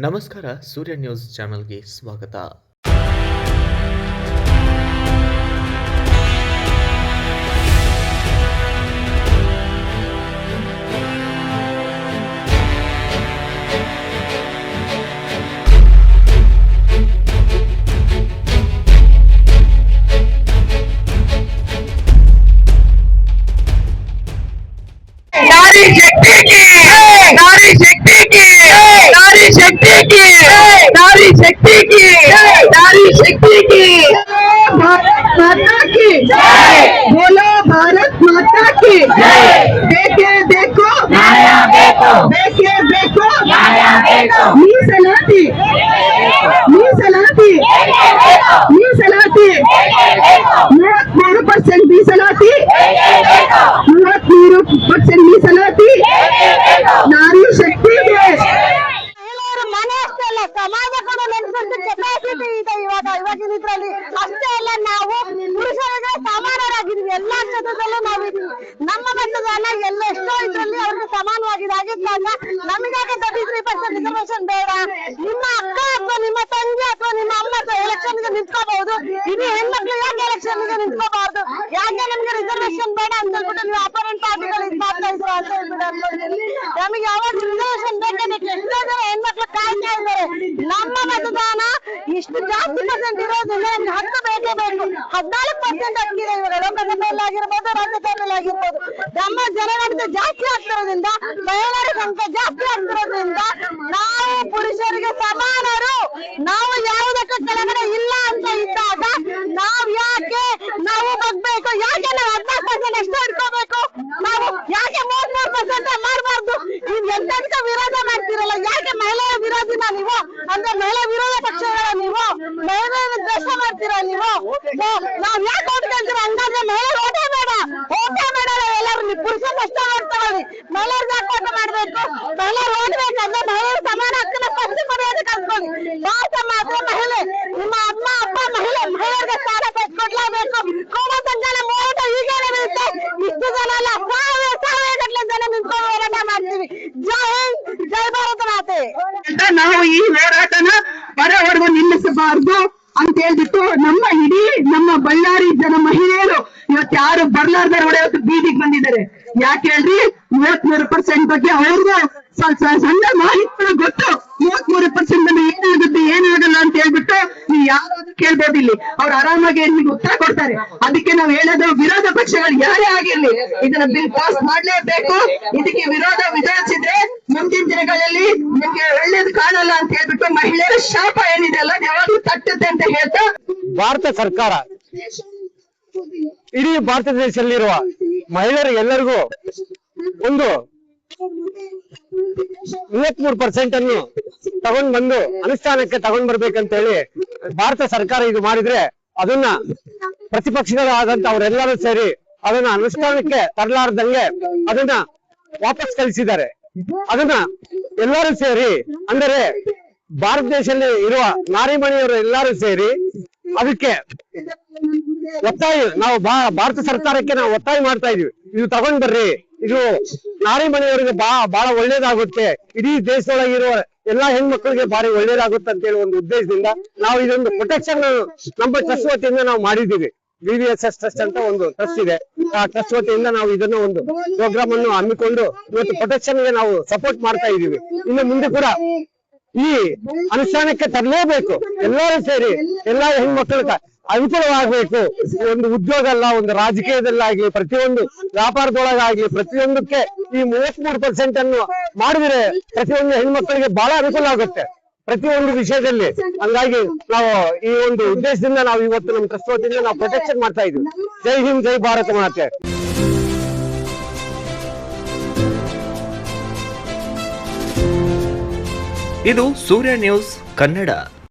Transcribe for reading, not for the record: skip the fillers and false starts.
ನಮಸ್ಕಾರ, ಸೂರ್ಯ ನ್ಯೂಸ್ ಚಾನೆಲ್ಗೆ ಸ್ವಾಗತ. नारी शक्ति की, नारी शक्ति की, नारी शक्ति की, नारी शक्ति की, नारी शक्ति की। भारत माता की जय, बोलो भारत माता की जय। देखे देखो न्याय देखो, देखे देखो न्याय देखो। मीಸಲಾತಿ मीಸಲಾತಿ मीಸಲಾತಿ 33% मीಸಲಾತಿ 33% मीಸಲಾತಿ नारी शक्ति के ಮನೆ ಅಷ್ಟೇ ಅಲ್ಲ, ಸಮಾಜ ಕೂಡ ನೆಲೆಸುವಂತ ಕೆಪಾಸಿಟಿ ಇದೆ ಇವಾಗಿನ ಇದ್ರಲ್ಲಿ. ಅಷ್ಟೇ ಅಲ್ಲ, ನಾವು ಪುರುಷರಿಗೆ ಸಮಾನರಾಗಿದ್ವಿ, ಎಲ್ಲಾ ಕ್ಷೇತ್ರದಲ್ಲೂ ನಾವಿದ್ವಿ. ನಮ್ಮ ಮತದಾನ ಎಲ್ಲ ಎಷ್ಟೋ ಇದ್ರಲ್ಲಿ ಅವ್ರಿಗೆ ಸಮಾನವಾಗಿದೆ. ಆಗಿದ್ದಾಗ ನಮಗಾಗ 33% ರಿಸರ್ವೇಶನ್ ಬೇಡ. ನಿಮ್ಮ ಅಕ್ಕ ಅಥವಾ ನಿಮ್ಮ ತಂಗಿ ಅಥವಾ ನಿಮ್ಮ ಅಮ್ಮ ಎಲೆಕ್ಷನ್ ಗೆ ನಿಂತ್ಕೋಬಹುದು. ಇದು ಹೆಣ್ಮಕ್ಳು ಯಾಕೆ ಎಲೆಕ್ಷನ್ ಗೆ ನಿಂತ್ಕೋಬಾರ್ದು? ಯಾಕೆ ನಮ್ಗೆ ರಿಸರ್ವೇಶನ್ ಬೇಡ ಅಂತ ಹೇಳ್ಬಿಟ್ಟು ನೀವು ಅಪರೆಂಟ್ ಪಾರ್ಟಿಗಳು ಇದು ಮಾಡ್ತಾ ಇದ್ರು ಅಂತ ಹೇಳ್ಬಿಟ್ಟು ನಮಗೆ ಯಾವಾಗ ರಿಸರ್ವೇಶನ್ ಬೇಕಾಗುತ್ತೆ. ಎಷ್ಟೋ ಜನ ಹೆಣ್ಮಕ್ಳು ಕಾಯ್ತಾ ಇದ್ದಾರೆ. ನಮ್ಮ ಮತದಾನ ಇಷ್ಟು ಜಾಸ್ತಿ ಪರ್ಸೆಂಟ್ ಇರೋದ್ರಿಂದ ನಮ್ಗೆ ಹಕ್ಕು ಬೇಕೇ ಬೇಕು. 14% ಹಕ್ಕಿದೆ ಇವಾಗ ಲೋಕಸಭೆಯಲ್ಲಿ ಆಗಿರ್ಬೋದು, ರಾಜ್ಯಸಭೆಯಲ್ಲಿ ಆಗಿರ್ಬೋದು. ನಮ್ಮ ಜನಗಣತಿ ಜಾಸ್ತಿ ಆಗ್ತಿರೋದ್ರಿಂದ, ಮಹಿಳೆಯರ ಸಂಖ್ಯೆ ಜಾಸ್ತಿ ಆಗ್ತಿರೋದ್ರಿಂದ ನಾವು ಪುರುಷರಿಗೆ ಸಮಾನರು. ನಾವು ಯಾವುದಕ್ಕೂ ಕೆಳಗಡೆ ಇಲ್ಲ ಅಂತ ಇದ್ದಾಗ ನಾವು ಯಾಕೆ ಬಗ್ಬೇಕು? ಯಾಕೆ ನಾವು 14% ಅಷ್ಟೇ ಇಟ್ಕೋಬೇಕು? ನಾವು ಯಾಕೆ 33% ಮಾಡಬಾರ್ದು? ನೀವು ಎಂತ ವಿರೋಧ ಮಾಡ್ತೀರಲ್ಲ, ಯಾಕೆ ಮಹಿಳೆಯ ವಿರೋಧಿನ ನೀವು? ಅಂದ್ರೆ ಮಹಿಳಾ ವಿರೋಧ ಪಕ್ಷಗಳ ನೀವು ಮಹಿಳೆಯರ ದ್ವೇಷ ಮಾಡ್ತೀರಾ ನೀವು? ನಾವ್ ಯಾಕೆ ಓಟ್ ಕೇಳ್ತೀರ? ಹಂಗಾದ್ರೆ ಮಹಿಳೆಯರು ಓಟೇ ಬೇಡ, ಓಟೇ ಮಾಡಲ್ಲ. ಎಲ್ಲರೂ ನೀವು ಪುರುಷರು ಅಷ್ಟೇ ಮಾಡ್ತಾರಲ್ಲ, ಮಹಿಳೆಯರ್ಗೆ ಯಾಕೆ ಓಟ್ ಮಾಡ್ಬೇಕು? ಮಹಿಳೆಯರು ಓಡ್ಬೇಕಂದ್ರೆ ಮಹಿಳೆಯರು ಸಮಾನ ಹಕ್ಕನ್ನ ಫಸ್ಟ್ ಮರ್ಯಾದೆ ಕಲ್ತ್ಕೊಳ್ಳಿ. ಭಾರತ ಮಾತ್ರ ಮಹಿಳೆ, ನಿಮ್ಮ ಅಮ್ಮ ಅಪ್ಪ ಮಹಿಳೆಯರಿಗೆ ಸ್ಥಾನ ಕೊಡ್ಲೇಬೇಕು. ಕೋಮ ಸಂಘನ ಹೋರಾಟ ಈಗ ನಡೆಯುತ್ತೆ. ಇಷ್ಟು ಜನ ಅಲ್ಲ, ಸಾವಿರ ಗಟ್ಟಲೆ ಜನ ನಿಂತ್ಕೊಂಡು ಹೋರಾಟ ಮಾಡ್ತೀವಿ. ಜೈ ಹಿಂದ್, ಜೈ ಭಾರತ ಮಾತೆ. ನಾವು ಈ ಹೋರಾಟನ ಬರವರೆಗೂ ನಿಲ್ಲಿಸಬಾರ್ದು ಅಂತ ಹೇಳ್ಬಿಟ್ಟು ನಮ್ಮ ಬಳ್ಳಾರಿ ಜನ ಮಹಿಳೆಯರು ಇವತ್ತು ಯಾರು ಬರ್ಲಾರ್ದಾರ ಇವತ್ತು ಬೀದಿಗೆ ಬಂದಿದ್ದಾರೆ. ಯಾಕೆ ಹೇಳ್ರಿ? 33% ಬಗ್ಗೆ ಅವ್ರಿಗೂ ಸಣ್ಣ ಮಾಹಿತಿಗಳು ಗೊತ್ತು. 33% ಏನಾಗುತ್ತೆ ಏನಾಗಲ್ಲ ಅಂತ ಹೇಳ್ಬಿಟ್ಟು ನೀವು ಯಾರಾದ್ರೂ ಕೇಳ್ಬೋದು. ಇಲ್ಲಿ ಅವ್ರು ಆರಾಮಾಗಿ ನಿಮ್ಗೆ ಉತ್ತರ ಕೊಡ್ತಾರೆ. ಅದಕ್ಕೆ ನಾವು ಹೇಳೋದು, ವಿರೋಧ ಪಕ್ಷಗಳು ಯಾರೇ ಆಗಿರ್ಲಿ ಇದನ್ನ ಬಿಲ್ ಪಾಸ್ ಮಾಡ್ಲೇಬೇಕು. ಇದಕ್ಕೆ ವಿರೋಧ ವಿಧಾನಿಸಿದ್ರೆ ಮುಂದಿನ ದಿನಗಳಲ್ಲಿ ನಿಮ್ಗೆ ಒಳ್ಳೇದು ಕಾಣಲ್ಲ ಅಂತ ಹೇಳ್ಬಿಟ್ಟು ಮಹಿಳೆಯರ ಶಾಪ ಏನಿದೆ ಅಲ್ಲ ಯಾವಾಗ್ಲೂ ತಟ್ಟುತ್ತೆ ಅಂತ ಹೇಳ್ತಾ, ಭಾರತ ಸರ್ಕಾರ ಇಡೀ ಭಾರತ ದೇಶದಲ್ಲಿರುವ ಮಹಿಳೆಯರು ಎಲ್ಲರಿಗೂ ಒಂದು 33% ಅನ್ನು ತಗೊಂಡ್ ಬಂದು ಅನುಷ್ಠಾನಕ್ಕೆ ತಗೊಂಡ್ ಬರ್ಬೇಕಂತ ಹೇಳಿ ಭಾರತ ಸರ್ಕಾರ ಇದು ಮಾಡಿದ್ರೆ, ಅದನ್ನ ಪ್ರತಿಪಕ್ಷಗಳಾದಂತ ಅವರೆಲ್ಲರೂ ಸೇರಿ ಅದನ್ನ ಅನುಷ್ಠಾನಕ್ಕೆ ತರಲಾರ್ದಂಗೆ ಅದನ್ನ ವಾಪಸ್ ಕಳಿಸಿದ್ದಾರೆ. ಅದನ್ನ ಎಲ್ಲರೂ ಸೇರಿ, ಅಂದರೆ ಭಾರತ ದೇಶದಲ್ಲಿ ಇರುವ ನಾರಿಮಣಿಯವರು ಎಲ್ಲರೂ ಸೇರಿ ಅದಕ್ಕೆ ಒತ್ತಾಯ, ನಾವು ಭಾರತ ಸರ್ಕಾರಕ್ಕೆ ನಾವು ಒತ್ತಾಯ ಮಾಡ್ತಾ ಇದೀವಿ. ಇದು ತಗೊಂಡ್ ಬರ್ರಿ, ಇದು ನಾರಿಮಣಿಯವರಿಗೆ ಬಹಳ ಒಳ್ಳೇದಾಗುತ್ತೆ, ಇಡೀ ದೇಶದೊಳಗಿರುವ ಎಲ್ಲಾ ಹೆಣ್ಮಕ್ಳಿಗೆ ಭಾರಿ ಒಳ್ಳೇದಾಗುತ್ತೆ ಅಂತ ಹೇಳಿ ಒಂದು ಉದ್ದೇಶದಿಂದ ನಾವು ಇದೊಂದು ಪ್ರೊಟೆಕ್ಷನ್ ನಮ್ಮ ಟ್ರಸ್ಟ್ ವತಿಯಿಂದ ನಾವು ಮಾಡಿದ್ದೀವಿ. BVSS ಟ್ರಸ್ಟ್ ಅಂತ ಒಂದು ಟ್ರಸ್ಟ್ ಇದೆ. ಆ ಟ್ರಸ್ಟ್ ವತಿಯಿಂದ ನಾವು ಇದನ್ನು ಒಂದು ಪ್ರೋಗ್ರಾಮ್ ಅನ್ನು ಹಮ್ಮಿಕೊಂಡು ಇವತ್ತು ಪ್ರೊಟೆಕ್ಷನ್ ಗೆ ನಾವು ಸಪೋರ್ಟ್ ಮಾಡ್ತಾ ಇದೀವಿ. ಇನ್ನು ಮುಂದೆ ಕೂಡ ಈ ಅನುಷ್ಠಾನಕ್ಕೆ ತರಲೇಬೇಕು. ಎಲ್ಲರೂ ಸೇರಿ ಎಲ್ಲಾ ಹೆಣ್ಮಕ್ಳಿಗೆ ಅನುಕೂಲವಾಗಬೇಕು. ಒಂದು ಉದ್ಯೋಗ ಅಲ್ಲ, ಒಂದು ರಾಜಕೀಯದಲ್ಲಾಗ್ಲಿ, ಪ್ರತಿಯೊಂದು ವ್ಯಾಪಾರದೊಳಗಾಗ್ಲಿ, ಪ್ರತಿಯೊಂದಕ್ಕೆ ಈ 33% ಅನ್ನು ಮಾಡಿದ್ರೆ ಪ್ರತಿಯೊಂದು ಹೆಣ್ಮಕ್ಳಿಗೆ ಬಹಳ ಅನುಕೂಲ ಆಗುತ್ತೆ ಪ್ರತಿಯೊಂದು ವಿಷಯದಲ್ಲಿ. ಹಂಗಾಗಿ ನಾವು ಈ ಒಂದು ಉದ್ದೇಶದಿಂದ ನಾವು ಇವತ್ತು ನಮ್ಮ ಟ್ರಸ್ಟ್ ವತಿಯಿಂದ ನಾವು ಪ್ರೊಟೆಕ್ಷನ್ ಮಾಡ್ತಾ ಇದ್ವಿ. ಜೈ ಹಿಂದ್, ಜೈ ಭಾರತ ಮಾತೆ. ಇದು ಸೂರ್ಯ ನ್ಯೂಸ್ ಕನ್ನಡ.